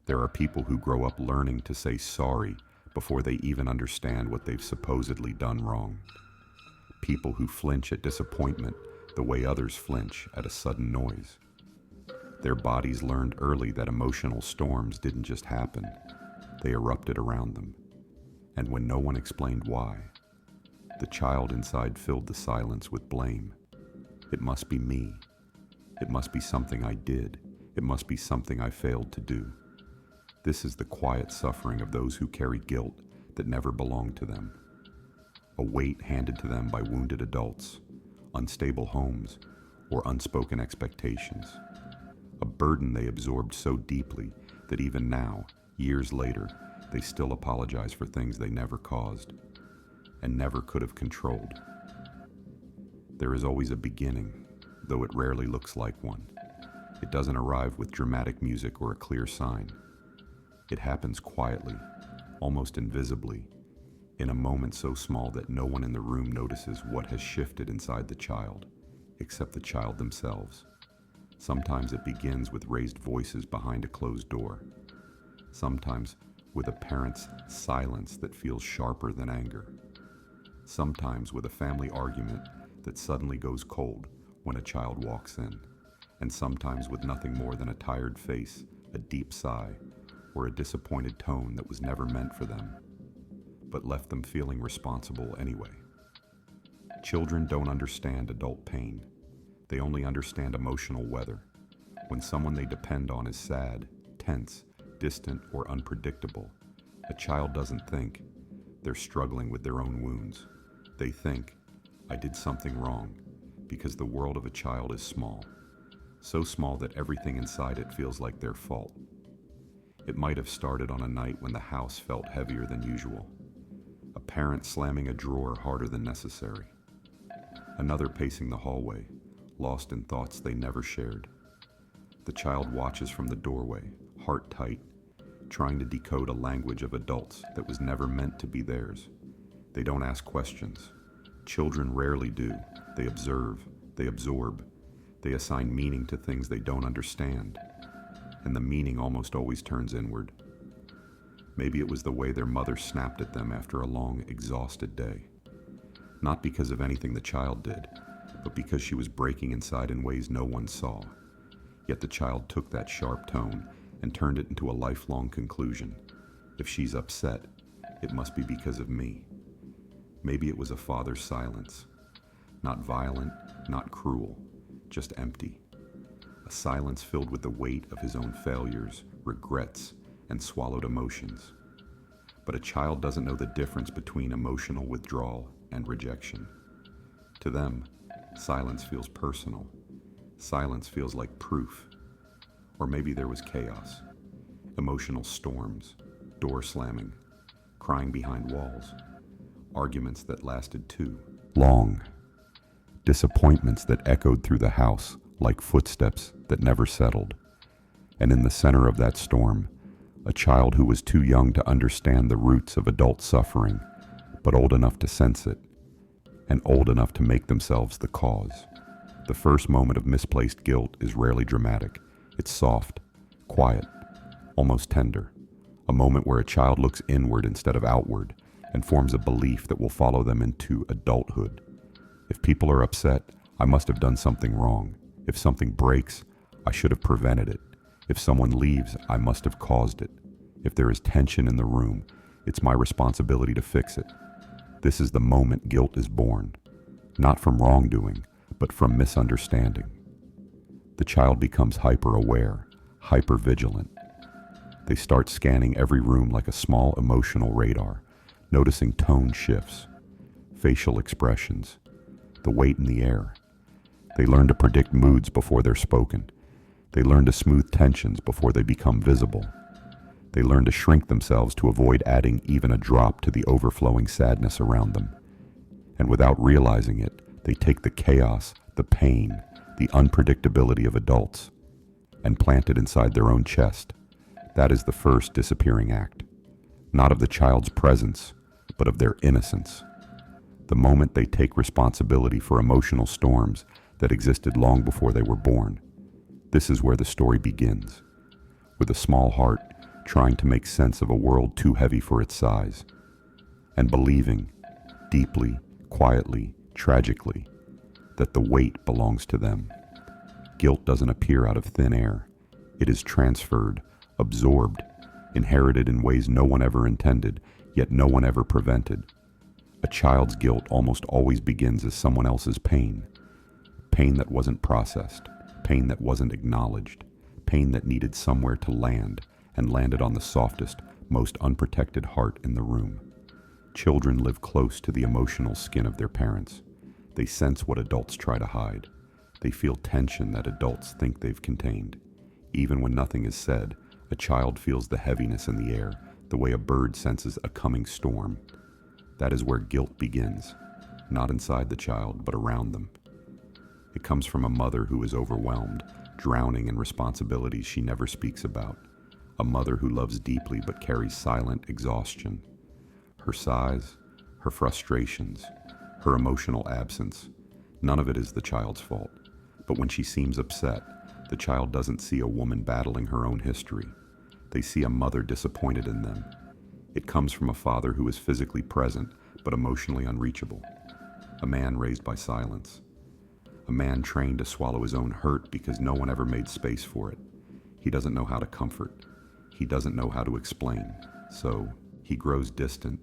There are people who grow up learning to say sorry before they even understand what they've supposedly done wrong. People who flinch at disappointment the way others flinch at a sudden noise. Their bodies learned early that emotional storms didn't just happen, they erupted around them. And when no one explained why, the child inside filled the silence with blame. It must be me. It must be something I did. It must be something I failed to do. This is the quiet suffering of those who carry guilt that never belonged to them. A weight handed to them by wounded adults, unstable homes, or unspoken expectations. A burden they absorbed so deeply that even now, years later, they still apologize for things they never caused and never could have controlled. There is always a beginning, though it rarely looks like one. It doesn't arrive with dramatic music or a clear sign. It happens quietly, almost invisibly, in a moment so small that no one in the room notices what has shifted inside the child, except the child themselves. Sometimes it begins with raised voices behind a closed door. Sometimes with a parent's silence that feels sharper than anger. Sometimes with a family argument that suddenly goes cold when a child walks in. And sometimes with nothing more than a tired face, a deep sigh, or a disappointed tone that was never meant for them, but left them feeling responsible anyway. Children don't understand adult pain. They only understand emotional weather. When someone they depend on is sad, tense, distant, or unpredictable, a child doesn't think they're struggling with their own wounds. They think, I did something wrong, because the world of a child is small. So small that everything inside it feels like their fault. It might have started on a night when the house felt heavier than usual. A parent slamming a drawer harder than necessary. Another pacing the hallway, lost in thoughts they never shared. The child watches from the doorway, heart tight, trying to decode a language of adults that was never meant to be theirs. They don't ask questions. Children rarely do. They observe, they absorb, they assign meaning to things they don't understand, and the meaning almost always turns inward. Maybe it was the way their mother snapped at them after a long, exhausted day. Not because of anything the child did, but because she was breaking inside in ways no one saw. Yet the child took that sharp tone and turned it into a lifelong conclusion. If she's upset, it must be because of me. Maybe it was a father's silence. Not violent, not cruel, just empty. A silence filled with the weight of his own failures, regrets, and swallowed emotions. But a child doesn't know the difference between emotional withdrawal and rejection. To them, silence feels personal. Silence feels like proof. Or maybe there was chaos, emotional storms, door slamming, crying behind walls, arguments that lasted too long, disappointments that echoed through the house like footsteps that never settled. And in the center of that storm, a child who was too young to understand the roots of adult suffering, but old enough to sense it, and old enough to make themselves the cause. The first moment of misplaced guilt is rarely dramatic. It's soft, quiet, almost tender. A moment where a child looks inward instead of outward and forms a belief that will follow them into adulthood. If people are upset, I must have done something wrong. If something breaks, I should have prevented it. If someone leaves, I must have caused it. If there is tension in the room, it's my responsibility to fix it. This is the moment guilt is born, not from wrongdoing, but from misunderstanding. The child becomes hyper-aware, hyper-vigilant. They start scanning every room like a small emotional radar, noticing tone shifts, facial expressions, the weight in the air. They learn to predict moods before they're spoken. They learn to smooth tensions before they become visible. They learn to shrink themselves to avoid adding even a drop to the overflowing sadness around them. And without realizing it, they take the chaos, the pain, the unpredictability of adults, and plant it inside their own chest. That is the first disappearing act, not of the child's presence, but of their innocence. The moment they take responsibility for emotional storms that existed long before they were born. This is where the story begins, with a small heart trying to make sense of a world too heavy for its size, and believing, deeply, quietly, tragically, that the weight belongs to them. Guilt doesn't appear out of thin air. It is transferred, absorbed, inherited in ways no one ever intended, yet no one ever prevented. A child's guilt almost always begins as someone else's pain. Pain that wasn't processed, pain that wasn't acknowledged, pain that needed somewhere to land, and landed on the softest, most unprotected heart in the room. Children live close to the emotional skin of their parents. They sense what adults try to hide. They feel tension that adults think they've contained. Even when nothing is said, a child feels the heaviness in the air, the way a bird senses a coming storm. That is where guilt begins, not inside the child, but around them. It comes from a mother who is overwhelmed, drowning in responsibilities she never speaks about. A mother who loves deeply but carries silent exhaustion. Her sighs, her frustrations, her emotional absence, none of it is the child's fault. But when she seems upset, the child doesn't see a woman battling her own history. They see a mother disappointed in them. It comes from a father who is physically present but emotionally unreachable. A man raised by silence. A man trained to swallow his own hurt because no one ever made space for it. He doesn't know how to comfort. He doesn't know how to explain. So he grows distant,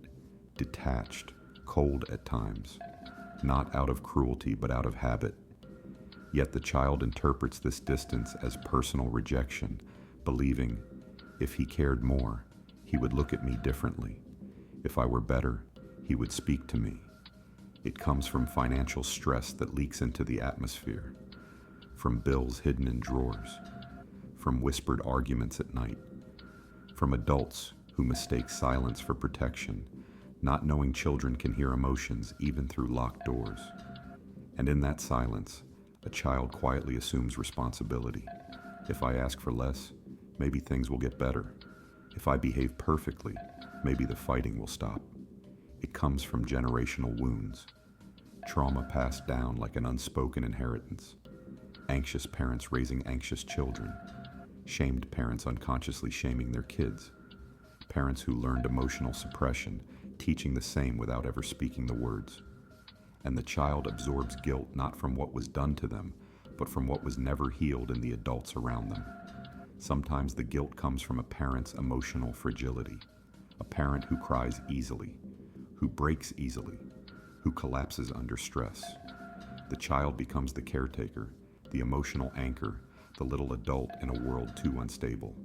detached, cold at times, not out of cruelty but out of habit. Yet the child interprets this distance as personal rejection, believing, if he cared more, he would look at me differently. If I were better, he would speak to me. It comes from financial stress that leaks into the atmosphere, from bills hidden in drawers, from whispered arguments at night, from adults who mistake silence for protection, not knowing children can hear emotions even through locked doors. And in that silence, a child quietly assumes responsibility. If I ask for less, maybe things will get better. If I behave perfectly, maybe the fighting will stop. It comes from generational wounds, trauma passed down like an unspoken inheritance, anxious parents raising anxious children, shamed parents unconsciously shaming their kids, parents who learned emotional suppression, teaching the same without ever speaking the words. And the child absorbs guilt not from what was done to them, but from what was never healed in the adults around them. Sometimes the guilt comes from a parent's emotional fragility, a parent who cries easily, who breaks easily, who collapses under stress. The child becomes the caretaker, the emotional anchor, the little adult in a world too unstable.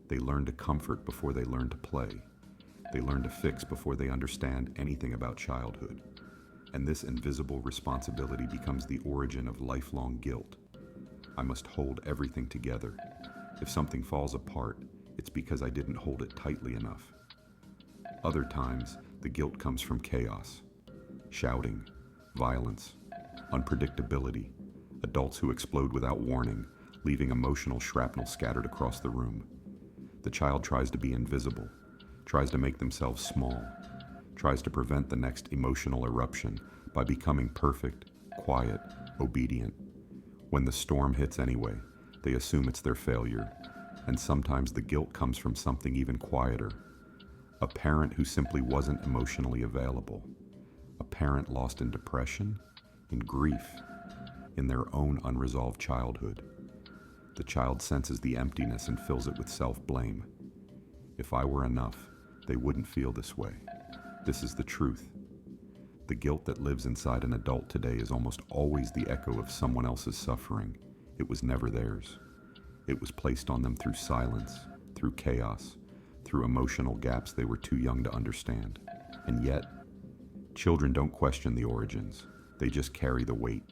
They learn to comfort before they learn to play. They learn to fix before they understand anything about childhood. And this invisible responsibility becomes the origin of lifelong guilt. I must hold everything together. If something falls apart, it's because I didn't hold it tightly enough. Other times, the guilt comes from chaos, shouting, violence, unpredictability, adults who explode without warning, leaving emotional shrapnel scattered across the room. The child tries to be invisible, tries to make themselves small, tries to prevent the next emotional eruption by becoming perfect, quiet, obedient. When the storm hits anyway, they assume it's their failure, and sometimes the guilt comes from something even quieter. A parent who simply wasn't emotionally available. A parent lost in depression, in grief, in their own unresolved childhood. The child senses the emptiness and fills it with self-blame. If I were enough, they wouldn't feel this way. This is the truth. The guilt that lives inside an adult today is almost always the echo of someone else's suffering. It was never theirs. It was placed on them through silence, through chaos, through emotional gaps they were too young to understand. And yet, children don't question the origins. They just carry the weight.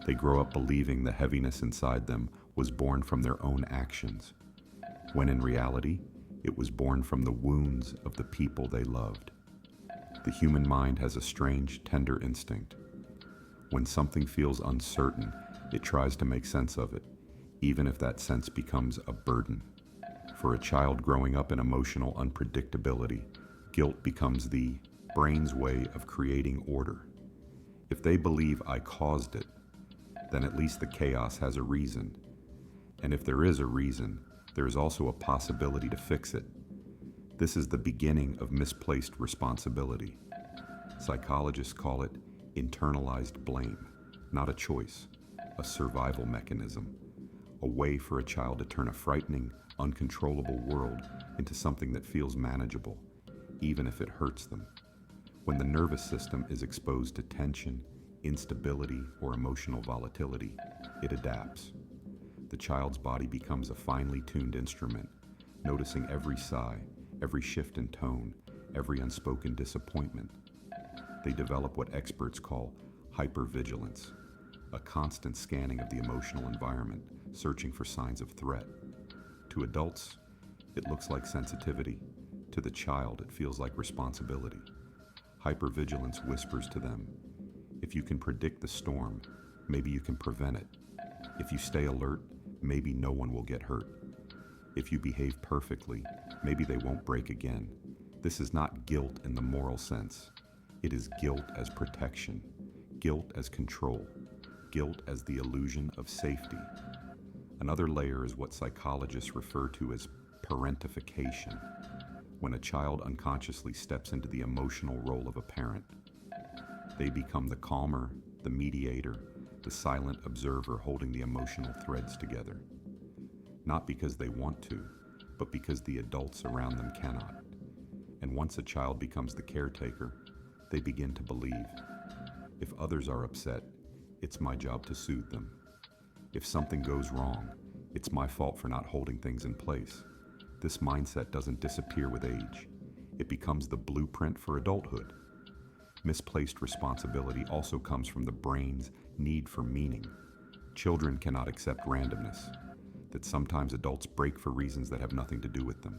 They grow up believing the heaviness inside them was born from their own actions, when in reality, it was born from the wounds of the people they loved. The human mind has a strange, tender instinct. When something feels uncertain, it tries to make sense of it, even if that sense becomes a burden. For a child growing up in emotional unpredictability, guilt becomes the brain's way of creating order. If they believe I caused it, then at least the chaos has a reason. And if there is a reason, there is also a possibility to fix it. This is the beginning of misplaced responsibility. Psychologists call it internalized blame, not a choice, a survival mechanism, a way for a child to turn a frightening, uncontrollable world into something that feels manageable, even if it hurts them. When the nervous system is exposed to tension, instability, or emotional volatility, it adapts. The child's body becomes a finely tuned instrument, noticing every sigh, every shift in tone, every unspoken disappointment. They develop what experts call hypervigilance, a constant scanning of the emotional environment, searching for signs of threat. To adults, it looks like sensitivity. To the child, it feels like responsibility. Hypervigilance whispers to them, if you can predict the storm, maybe you can prevent it. If you stay alert, maybe no one will get hurt. If you behave perfectly, maybe they won't break again. This is not guilt in the moral sense. It is guilt as protection, guilt as control, guilt as the illusion of safety. Another layer is what psychologists refer to as parentification, when a child unconsciously steps into the emotional role of a parent. They become the calmer, the mediator, the silent observer holding the emotional threads together. Not because they want to, but because the adults around them cannot. And once a child becomes the caretaker, they begin to believe, if others are upset, it's my job to soothe them. If something goes wrong, it's my fault for not holding things in place. This mindset doesn't disappear with age. It becomes the blueprint for adulthood. Misplaced responsibility also comes from the brain's need for meaning. Children cannot accept randomness, that sometimes adults break for reasons that have nothing to do with them.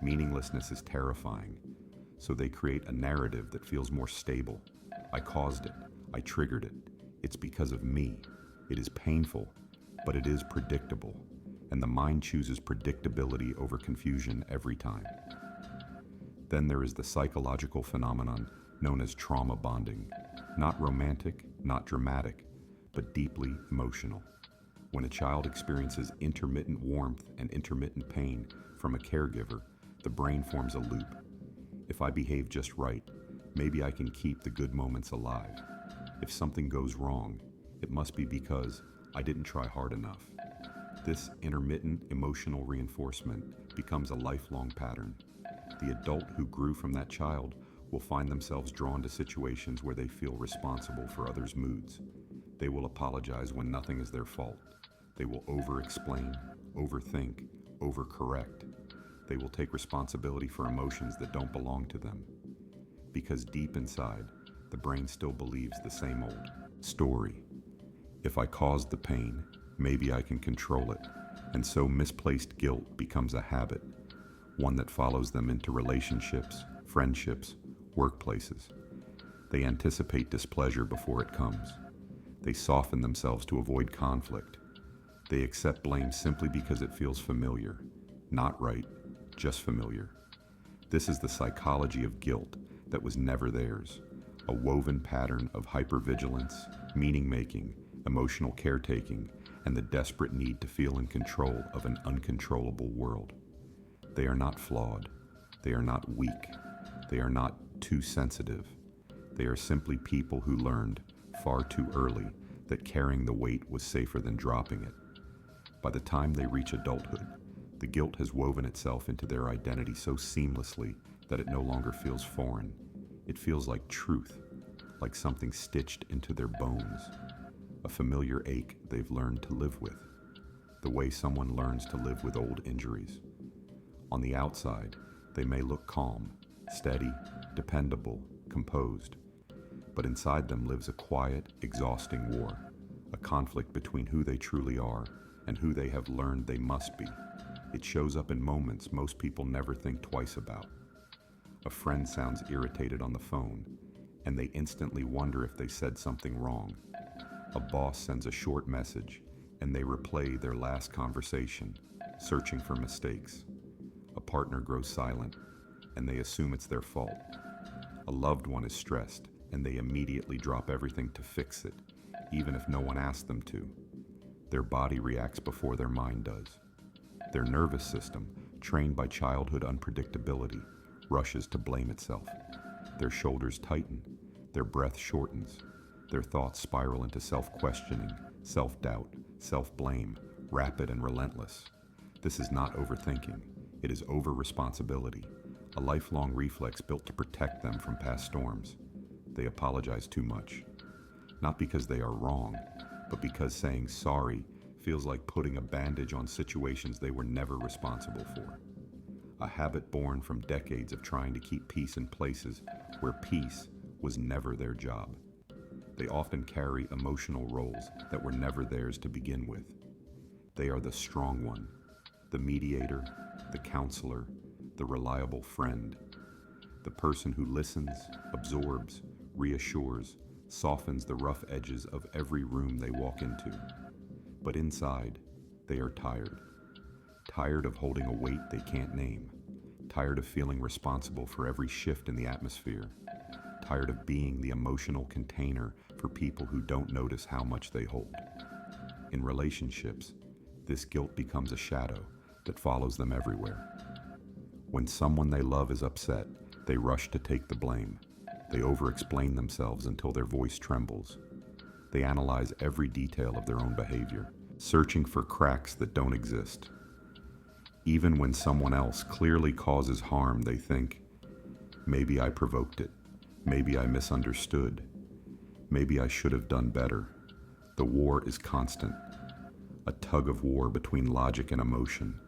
Meaninglessness is terrifying, so they create a narrative that feels more stable. I caused it. I triggered it. It's because of me. It is painful, but it is predictable, and the mind chooses predictability over confusion every time. Then there is the psychological phenomenon known as trauma bonding. Not romantic, not dramatic, but deeply emotional. When a child experiences intermittent warmth and intermittent pain from a caregiver, the brain forms a loop. If I behave just right, maybe I can keep the good moments alive. If something goes wrong, it must be because I didn't try hard enough. This intermittent emotional reinforcement becomes a lifelong pattern. The adult who grew from that child will find themselves drawn to situations where they feel responsible for others' moods. They will apologize when nothing is their fault. They will over-explain, overthink, overcorrect. They will take responsibility for emotions that don't belong to them. Because deep inside, the brain still believes the same old story. If I caused the pain, maybe I can control it. And so misplaced guilt becomes a habit, one that follows them into relationships, friendships, workplaces. They anticipate displeasure before it comes. They soften themselves to avoid conflict. They accept blame simply because it feels familiar. Not right, just familiar. This is the psychology of guilt that was never theirs, a woven pattern of hypervigilance, meaning-making, emotional caretaking, and the desperate need to feel in control of an uncontrollable world. They are not flawed. They are not weak. They are not too sensitive. They are simply people who learned, far too early, that carrying the weight was safer than dropping it. By the time they reach adulthood, the guilt has woven itself into their identity so seamlessly that it no longer feels foreign. It feels like truth, like something stitched into their bones, a familiar ache they've learned to live with, the way someone learns to live with old injuries. On the outside, they may look calm, steady, dependable, composed, but inside them lives a quiet, exhausting war, a conflict between who they truly are and who they have learned they must be. It shows up in moments most people never think twice about. A friend sounds irritated on the phone, and they instantly wonder if they said something wrong. A boss sends a short message, and they replay their last conversation, searching for mistakes. A partner grows silent, and they assume it's their fault. A loved one is stressed, and they immediately drop everything to fix it, even if no one asked them to. Their body reacts before their mind does. Their nervous system trained by childhood unpredictability, rushes to blame itself. Their shoulders tighten, their breath shortens, their thoughts spiral into self-questioning, self-doubt, self-blame, rapid and relentless. This is not overthinking, it is over-responsibility, a lifelong reflex built to protect them from past storms. They apologize too much, not because they are wrong, but because saying sorry feels like putting a bandage on situations they were never responsible for. A habit born from decades of trying to keep peace in places where peace was never their job. They often carry emotional roles that were never theirs to begin with. They are the strong one, the mediator, the counselor, the reliable friend, the person who listens, absorbs, reassures, softens the rough edges of every room they walk into. But inside, they are tired. Tired of holding a weight they can't name. Tired of feeling responsible for every shift in the atmosphere. Tired of being the emotional container for people who don't notice how much they hold. In relationships, this guilt becomes a shadow that follows them everywhere. When someone they love is upset, they rush to take the blame. They over-explain themselves until their voice trembles. They analyze every detail of their own behavior, searching for cracks that don't exist. Even when someone else clearly causes harm, they think, maybe I provoked it, maybe I misunderstood, maybe I should have done better. The war is constant, a tug of war between logic and emotion,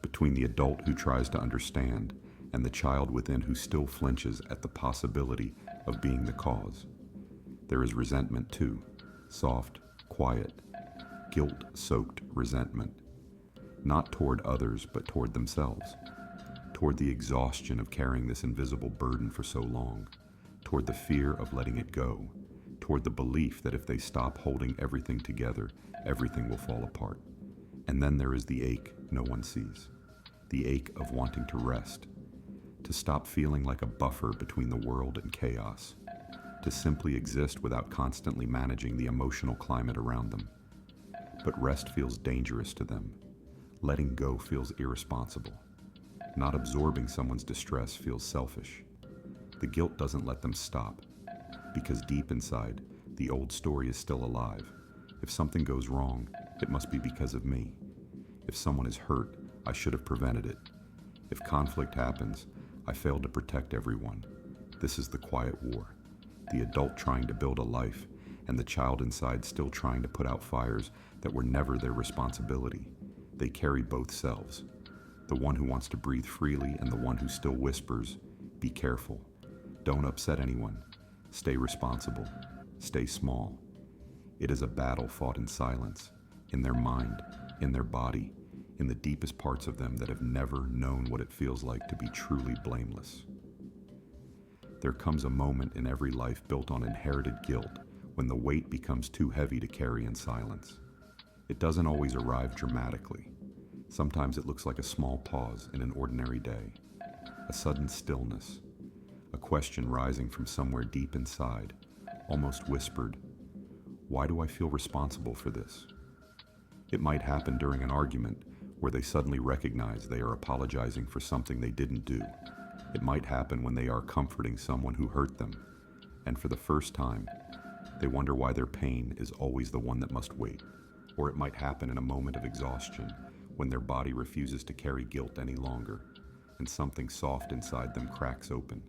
between the adult who tries to understand and the child within who still flinches at the possibility of being the cause. There is resentment too, soft, quiet, guilt-soaked resentment, not toward others but toward themselves, toward the exhaustion of carrying this invisible burden for so long, toward the fear of letting it go, toward the belief that if they stop holding everything together, everything will fall apart. And then there is the ache no one sees, the ache of wanting to rest, to stop feeling like a buffer between the world and chaos, to simply exist without constantly managing the emotional climate around them. But rest feels dangerous to them. Letting go feels irresponsible. Not absorbing someone's distress feels selfish. The guilt doesn't let them stop, because deep inside, the old story is still alive. If something goes wrong, it must be because of me. If someone is hurt, I should have prevented it. If conflict happens, I failed to protect everyone. This is the quiet war. The adult trying to build a life, and the child inside still trying to put out fires that were never their responsibility. They carry both selves. The one who wants to breathe freely and the one who still whispers, be careful. Don't upset anyone. Stay responsible. Stay small. It is a battle fought in silence, in their mind, in their body, in the deepest parts of them that have never known what it feels like to be truly blameless. There comes a moment in every life built on inherited guilt when the weight becomes too heavy to carry in silence. It doesn't always arrive dramatically. Sometimes it looks like a small pause in an ordinary day, a sudden stillness, a question rising from somewhere deep inside, almost whispered, why do I feel responsible for this? It might happen during an argument where they suddenly recognize they are apologizing for something they didn't do. It might happen when they are comforting someone who hurt them, and for the first time, they wonder why their pain is always the one that must wait. Or it might happen in a moment of exhaustion when their body refuses to carry guilt any longer, and something soft inside them cracks open.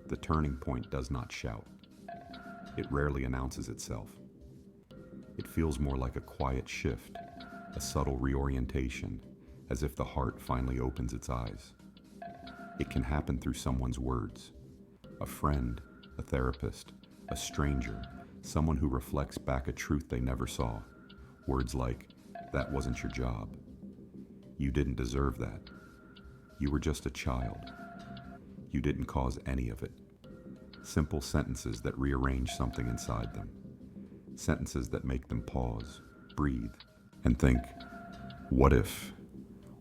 The turning point does not shout. It rarely announces itself. It feels more like a quiet shift, a subtle reorientation, as if the heart finally opens its eyes. It can happen through someone's words. A friend, a therapist, a stranger, someone who reflects back a truth they never saw. Words like, that wasn't your job. You didn't deserve that. You were just a child. You didn't cause any of it. Simple sentences that rearrange something inside them. Sentences that make them pause, breathe, and think, what if?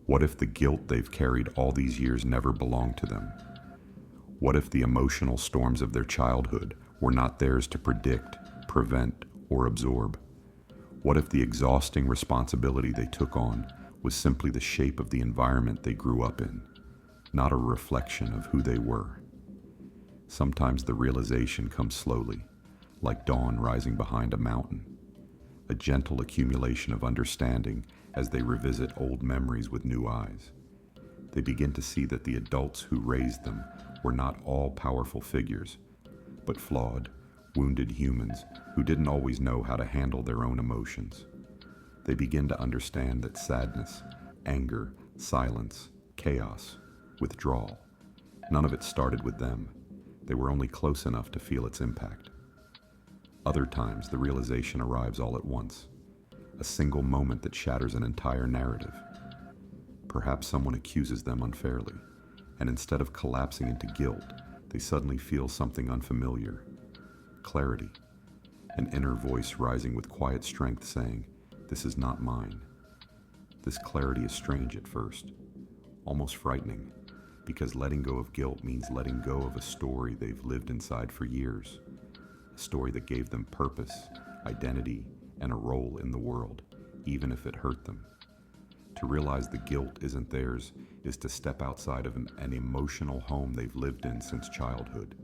What if the guilt they've carried all these years never belonged to them? What if the emotional storms of their childhood were not theirs to predict, prevent, or absorb? What if the exhausting responsibility they took on was simply the shape of the environment they grew up in, not a reflection of who they were. Sometimes the realization comes slowly, like dawn rising behind a mountain, a gentle accumulation of understanding as they revisit old memories with new eyes. They begin to see that the adults who raised them were not all powerful figures, but flawed, wounded humans who didn't always know how to handle their own emotions. They begin to understand that sadness, anger, silence, chaos, withdrawal, none of it started with them. They were only close enough to feel its impact. Other times, the realization arrives all at once, a single moment that shatters an entire narrative. Perhaps someone accuses them unfairly, and instead of collapsing into guilt, they suddenly feel something unfamiliar. Clarity, an inner voice rising with quiet strength saying, "This is not mine." This clarity is strange at first, almost frightening, because letting go of guilt means letting go of a story they've lived inside for years, a story that gave them purpose, identity, and a role in the world, even if it hurt them. To realize the guilt isn't theirs is to step outside of an emotional home they've lived in since childhood,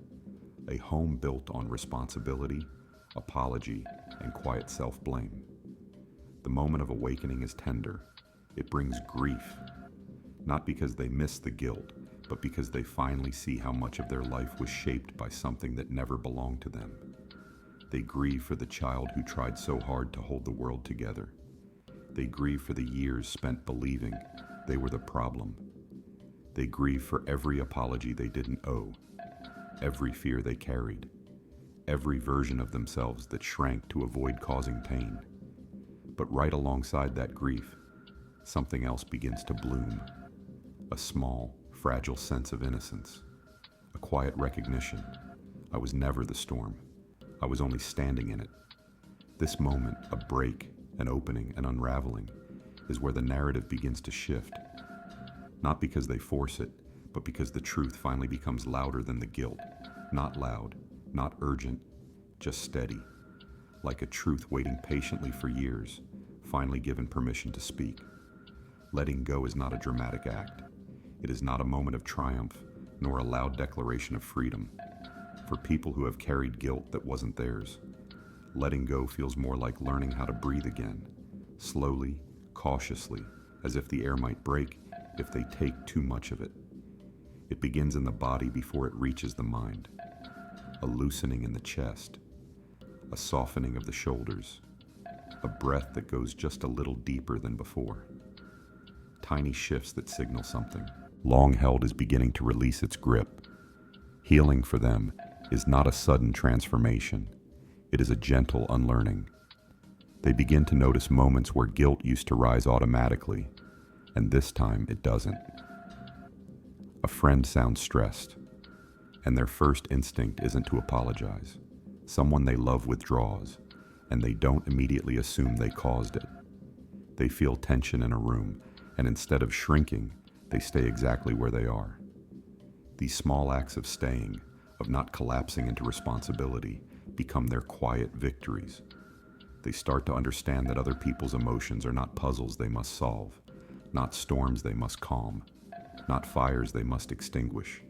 a home built on responsibility, apology, and quiet self-blame. The moment of awakening is tender. It brings grief, not because they miss the guilt, but because they finally see how much of their life was shaped by something that never belonged to them. They grieve for the child who tried so hard to hold the world together. They grieve for the years spent believing they were the problem. They grieve for every apology they didn't owe, every fear they carried, every version of themselves that shrank to avoid causing pain. But right alongside that grief, something else begins to bloom. A small, fragile sense of innocence. A quiet recognition. I was never the storm. I was only standing in it. This moment, a break, an opening, an unraveling, is where the narrative begins to shift. Not because they force it, but because the truth finally becomes louder than the guilt. Not loud, not urgent, just steady. Like a truth waiting patiently for years, finally given permission to speak. Letting go is not a dramatic act. It is not a moment of triumph, nor a loud declaration of freedom. For people who have carried guilt that wasn't theirs, letting go feels more like learning how to breathe again, slowly, cautiously, as if the air might break if they take too much of it. It begins in the body before it reaches the mind. A loosening in the chest, a softening of the shoulders, a breath that goes just a little deeper than before. Tiny shifts that signal something long held is beginning to release its grip. Healing for them is not a sudden transformation. It is a gentle unlearning. They begin to notice moments where guilt used to rise automatically, and this time it doesn't. A friend sounds stressed, and their first instinct isn't to apologize. Someone they love withdraws, and they don't immediately assume they caused it. They feel tension in a room, and instead of shrinking, they stay exactly where they are. These small acts of staying, of not collapsing into responsibility, become their quiet victories. They start to understand that other people's emotions are not puzzles they must solve, not storms they must calm, not fires they must extinguish,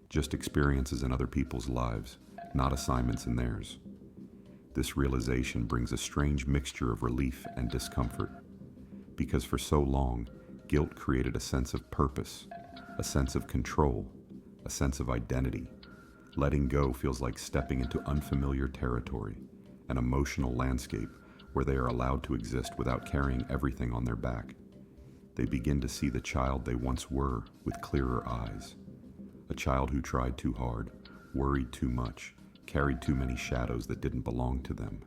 just experiences in other people's lives, not assignments in theirs. This realization brings a strange mixture of relief and discomfort, because for so long, guilt created a sense of purpose, a sense of control, a sense of identity. Letting go feels like stepping into unfamiliar territory, an emotional landscape where they are allowed to exist without carrying everything on their back. They begin to see the child they once were with clearer eyes. A child who tried too hard, worried too much, carried too many shadows that didn't belong to them.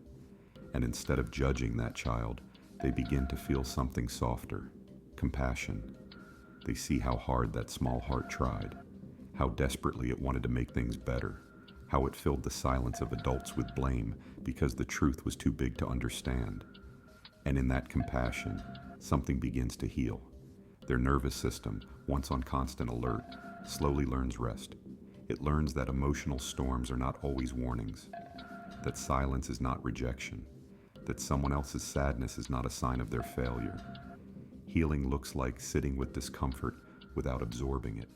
And instead of judging that child, they begin to feel something softer, compassion. They see how hard that small heart tried, how desperately it wanted to make things better, how it filled the silence of adults with blame because the truth was too big to understand. And in that compassion, something begins to heal. Their nervous system, once on constant alert, slowly learns rest. It learns that emotional storms are not always warnings, that silence is not rejection, that someone else's sadness is not a sign of their failure. Healing looks like sitting with discomfort without absorbing it,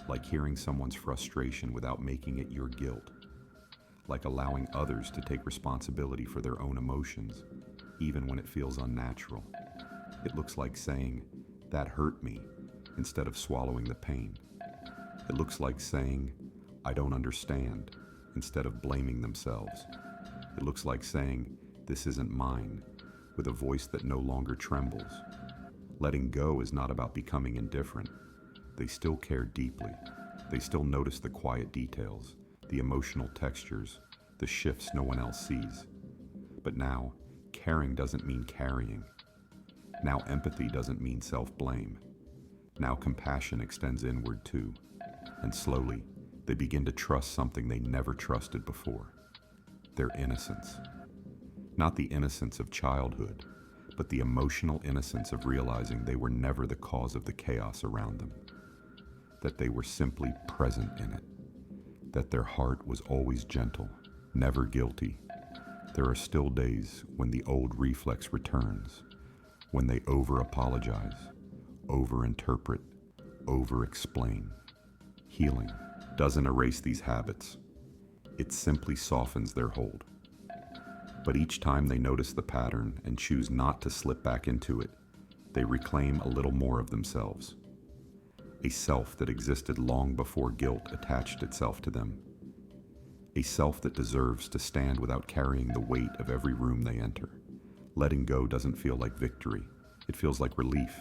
like hearing someone's frustration without making it your guilt, like allowing others to take responsibility for their own emotions, even when it feels unnatural. It looks like saying, "That hurt me," instead of swallowing the pain. It looks like saying, "I don't understand," instead of blaming themselves. It looks like saying, "This isn't mine," with a voice that no longer trembles. Letting go is not about becoming indifferent. They still care deeply. They still notice the quiet details, the emotional textures, the shifts no one else sees. But now, caring doesn't mean carrying. Now, empathy doesn't mean self-blame. Now, compassion extends inward too. And slowly, they begin to trust something they never trusted before: their innocence. Not the innocence of childhood, but the emotional innocence of realizing they were never the cause of the chaos around them. That they were simply present in it. That their heart was always gentle, never guilty. There are still days when the old reflex returns, when they over-apologize, over-interpret, over-explain. Healing doesn't erase these habits. It simply softens their hold. But each time they notice the pattern and choose not to slip back into it, they reclaim a little more of themselves. A self that existed long before guilt attached itself to them. A self that deserves to stand without carrying the weight of every room they enter. Letting go doesn't feel like victory. It feels like relief.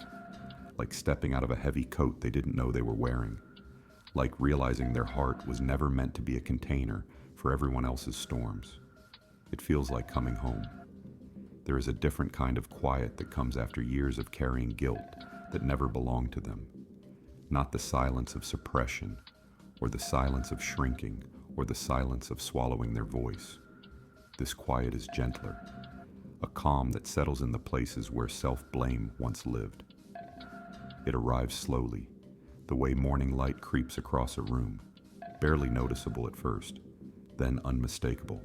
Like stepping out of a heavy coat they didn't know they were wearing. Like realizing their heart was never meant to be a container for everyone else's storms. It feels like coming home. There is a different kind of quiet that comes after years of carrying guilt that never belonged to them. Not the silence of suppression, or the silence of shrinking, or the silence of swallowing their voice. This quiet is gentler, a calm that settles in the places where self-blame once lived. It arrives slowly, the way morning light creeps across a room, barely noticeable at first, then unmistakable.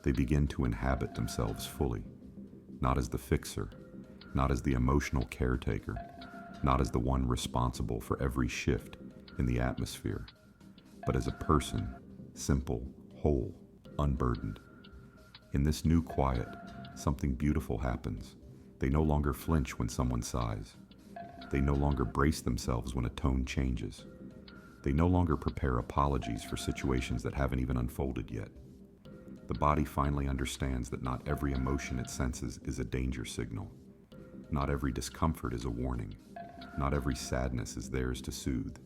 They begin to inhabit themselves fully, not as the fixer, not as the emotional caretaker, not as the one responsible for every shift in the atmosphere, but as a person, simple, whole, unburdened. In this new quiet, something beautiful happens. They no longer flinch when someone sighs. They no longer brace themselves when a tone changes. They no longer prepare apologies for situations that haven't even unfolded yet. The body finally understands that not every emotion it senses is a danger signal. Not every discomfort is a warning. Not every sadness is theirs to soothe.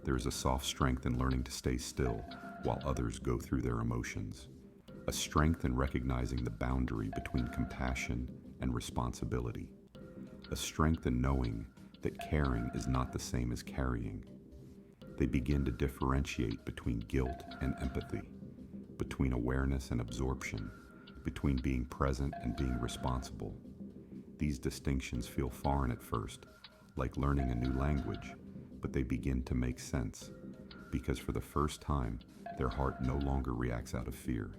There is a soft strength in learning to stay still while others go through their emotions. A strength in recognizing the boundary between compassion and responsibility. A strength in knowing that caring is not the same as carrying. They begin to differentiate between guilt and empathy, between awareness and absorption, between being present and being responsible. These distinctions feel foreign at first, like learning a new language, but they begin to make sense, because for the first time, their heart no longer reacts out of fear.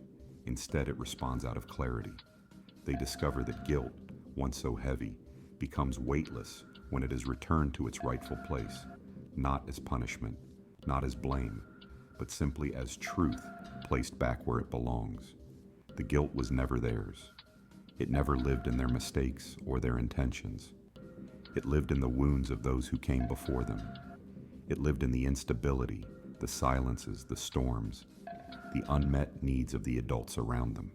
Instead, it responds out of clarity. They discover that guilt, once so heavy, becomes weightless when it is returned to its rightful place, not as punishment, not as blame, but simply as truth placed back where it belongs. The guilt was never theirs. It never lived in their mistakes or their intentions. It lived in the wounds of those who came before them. It lived in the instability, the silences, the storms, the unmet needs of the adults around them.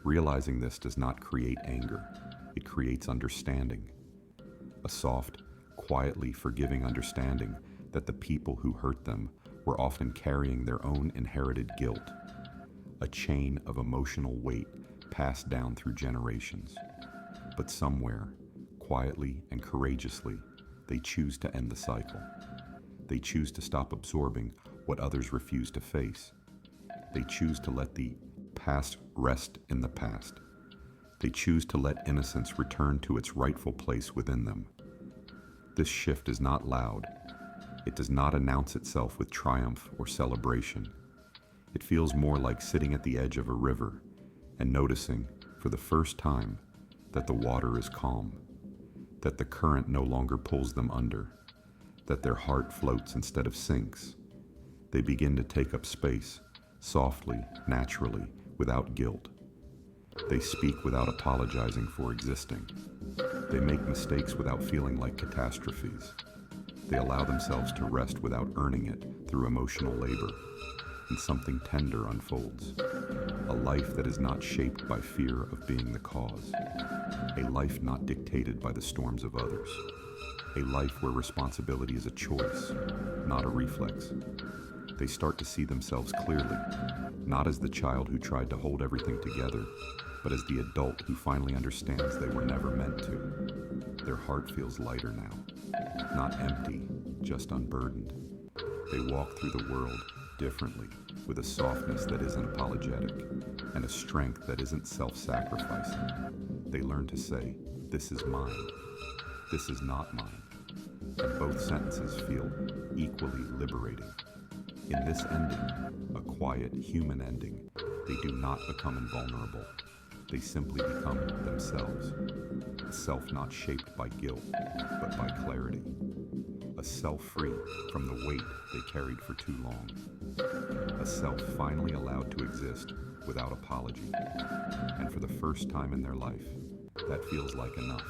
Realizing this does not create anger. It creates understanding. A soft, quietly forgiving understanding that the people who hurt them were often carrying their own inherited guilt, a chain of emotional weight passed down through generations. But somewhere, quietly and courageously, they choose to end the cycle. They choose to stop absorbing what others refuse to face. They choose to let the past rest in the past. They choose to let innocence return to its rightful place within them. This shift is not loud. It does not announce itself with triumph or celebration. It feels more like sitting at the edge of a river and noticing, for the first time, that the water is calm, that the current no longer pulls them under, that their heart floats instead of sinks. They begin to take up space, softly, naturally, without guilt. They speak without apologizing for existing. They make mistakes without feeling like catastrophes. They allow themselves to rest without earning it through emotional labor, and something tender unfolds. A life that is not shaped by fear of being the cause. A life not dictated by the storms of others. A life where responsibility is a choice, not a reflex. They start to see themselves clearly, not as the child who tried to hold everything together, but as the adult who finally understands they were never meant to. Their heart feels lighter now, not empty, just unburdened. They walk through the world differently, with a softness that isn't apologetic, and a strength that isn't self-sacrificing. They learn to say, "This is mine. This is not mine." And both sentences feel equally liberating. In this ending, a quiet human ending, they do not become invulnerable. They simply become themselves. A self not shaped by guilt, but by clarity. A self free from the weight they carried for too long. A self finally allowed to exist without apology. And for the first time in their life, that feels like enough.